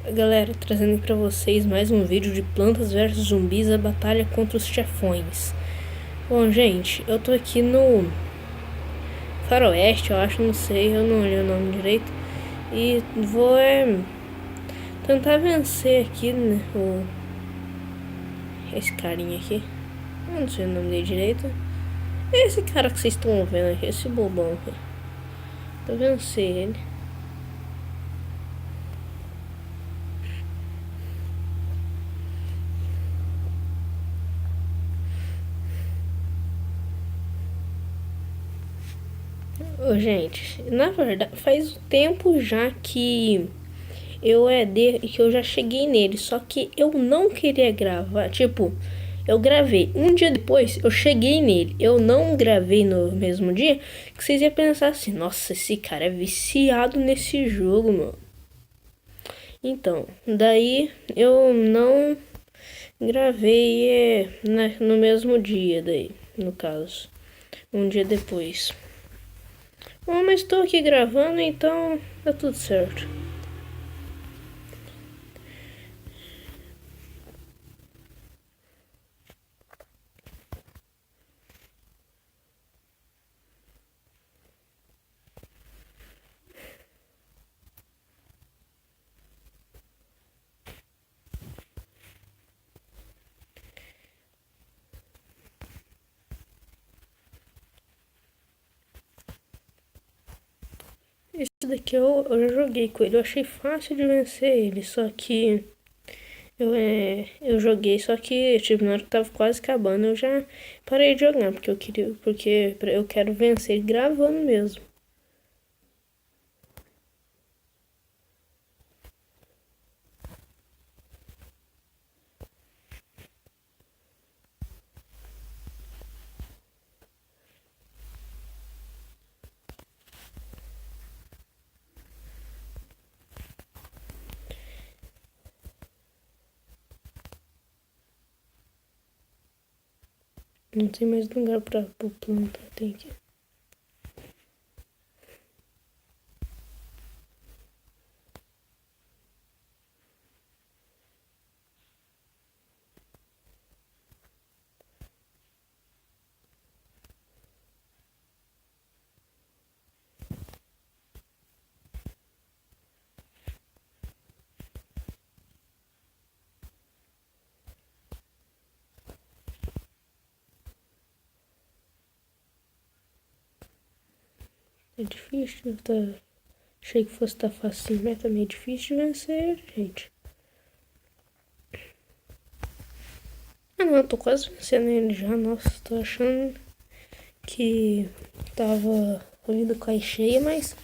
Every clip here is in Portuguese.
Galera, trazendo pra vocês mais um vídeo de Plantas vs Zumbis, a batalha contra os chefões. Bom, gente, eu tô aqui no Faroeste, eu acho, não sei, eu não olhei o nome direito. E vou tentar vencer aqui, né, esse carinha aqui. Eu não sei o nome dele direito. Esse cara que vocês estão vendo aqui, esse bobão aqui. Vou vencer ele. Ô, gente, na verdade, faz um tempo já que que eu já cheguei nele, só que eu não queria gravar, tipo, eu gravei um dia depois, eu cheguei nele, eu não gravei no mesmo dia, que vocês iam pensar assim, nossa, esse cara é viciado nesse jogo, mano. Então, daí eu não gravei no mesmo dia, daí, no caso, um dia depois. Bom, mas estou aqui gravando, então tá tudo certo. Esse daqui eu já joguei com ele, eu achei fácil de vencer ele, só que eu joguei, só que tipo, na hora que tava quase acabando eu já parei de jogar, porque eu quero vencer ele gravando mesmo. Não tem mais lugar pra plantar, tem que. É difícil, tá? Achei que fosse tá fácil, mas também é difícil de vencer, gente. Ah não, eu tô quase vencendo ele já, nossa, tô achando que tava vindo com a cheia, mas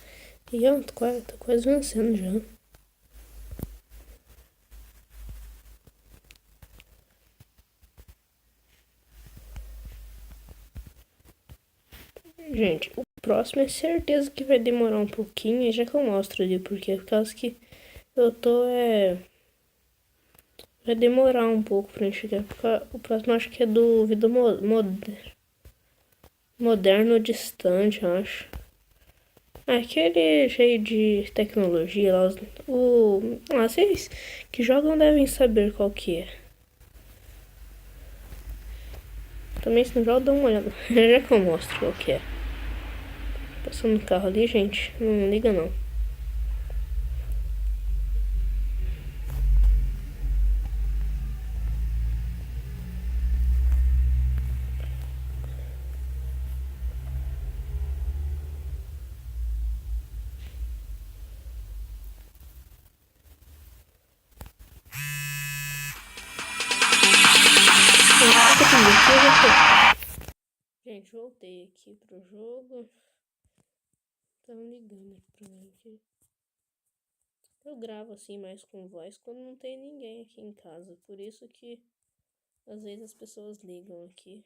eu tô quase vencendo já. Gente, o próximo é certeza que vai demorar um pouquinho, já que eu mostro ali, porque por causa que eu tô vai demorar um pouco pra gente chegar, porque o próximo acho que é do Vida Moderno Distante, eu acho. Aquele cheio de tecnologia lá, vocês que jogam devem saber qual que é. Também se não joga, dá uma olhada, já que eu mostro qual que é. Passando no carro ali, gente, não liga não. Gente, voltei aqui pro jogo. Estão ligando aqui pra mim aqui. Eu gravo assim mais com voz quando não tem ninguém aqui em casa. Por isso que às vezes as pessoas ligam aqui.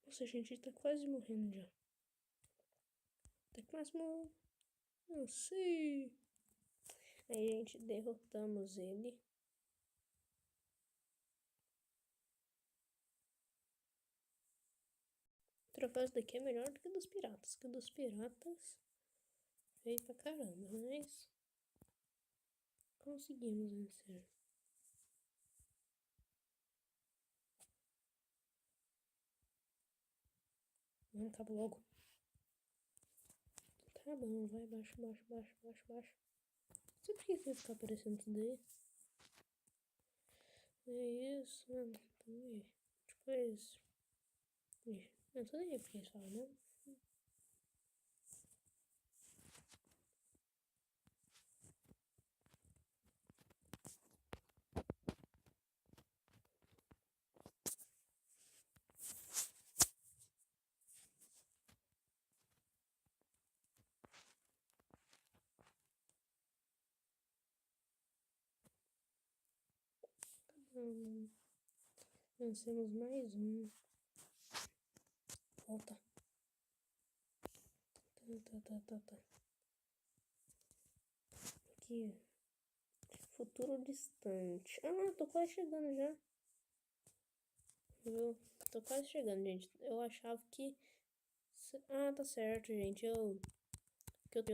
Nossa, gente, tá quase morrendo já. Tá quase morrendo. Não sei. Aí, gente, derrotamos ele. O troféu daqui é melhor do que o dos piratas. Que o dos piratas feio pra caramba, mas conseguimos vencer. Vamos, acaba logo. Tá bom, vai, baixo. Não sei por que ficar aparecendo tudo aí. É isso, mano. Tipo, é isso. Não tô nem aí porque eles falam, não. Vencemos mais um. Volta. Tá. Aqui. Futuro distante. Ah, tô quase chegando já. Viu? Tô quase chegando, gente. Eu achava que... Ah, tá certo, gente. Eu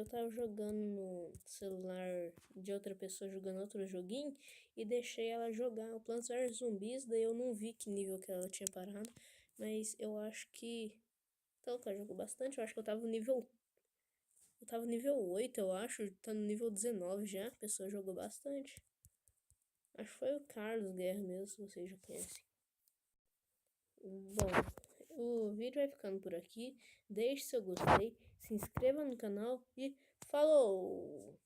tava jogando no celular de outra pessoa, jogando outro joguinho, e deixei ela jogar o Plants vs Zumbis, daí eu não vi que nível que ela tinha parado, mas eu acho que... Então, ela jogou bastante, eu acho que eu tava no nível... Eu tava no nível 8, eu acho, tá no nível 19 já, a pessoa jogou bastante. Acho que foi o Carlos Guerra mesmo, se vocês já conhecem. Bom, o vídeo vai ficando por aqui. Deixe seu gostei, se inscreva no canal e falou!